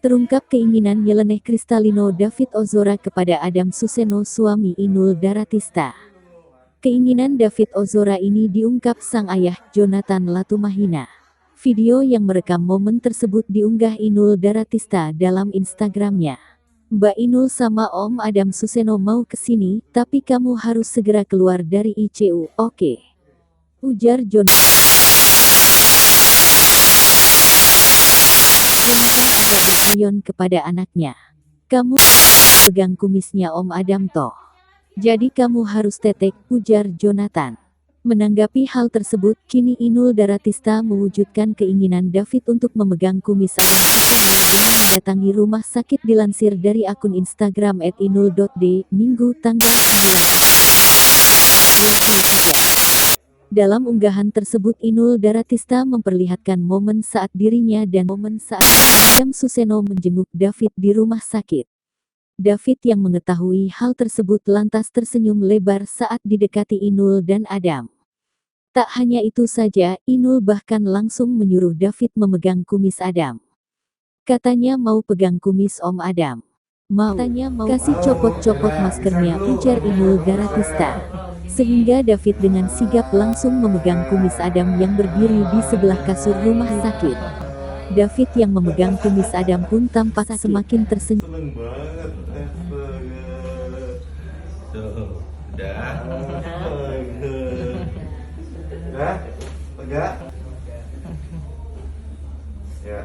Terungkap keinginan nyeleneh Kristalino David Ozora kepada Adam Suseno suami Inul Daratista. Keinginan David Ozora ini diungkap sang ayah, Jonathan Latumahina. Video yang merekam momen tersebut diunggah Inul Daratista dalam Instagramnya. "Mbak Inul sama Om Adam Suseno mau kesini, tapi kamu harus segera keluar dari ICU, oke?" Ujar Jonathan agak berguyon kepada anaknya. "Kamu pegang kumisnya Om Adam toh. Jadi kamu harus tetek," ujar Jonathan. Menanggapi hal tersebut, kini Inul Daratista mewujudkan keinginan David untuk memegang kumis Adam Suseno dengan mendatangi rumah sakit dilansir dari akun Instagram @inul.d, Minggu tanggal 9 Dalam unggahan tersebut Inul Daratista memperlihatkan momen saat dirinya dan Adam Suseno menjenguk David di rumah sakit. David yang mengetahui hal tersebut lantas tersenyum lebar saat didekati Inul dan Adam. Tak hanya itu saja, Inul bahkan langsung menyuruh David memegang kumis Adam. Katanya mau pegang kumis Om Adam. Katanya mau kasih copot-copot maskernya, ujar Inul Daratista. Sehingga David dengan sigap langsung memegang kumis Adam yang berdiri di sebelah kasur rumah sakit. David yang memegang kumis Adam pun tampak semakin tersenyum. Udah, lega. Ya,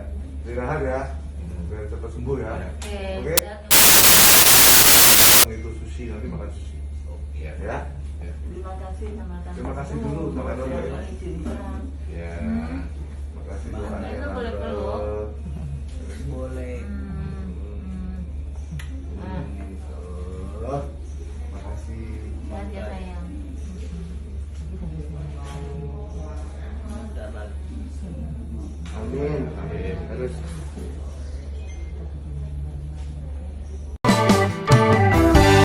istirahat ya, biar cepat sembuh ya. Oke. Itu sushi, nanti makan sushi. Ya. Terima kasih dulu sama Tante. Ya. Terima kasih dulu Tante. Boleh. Terima kasih. Amin. Amin. Terus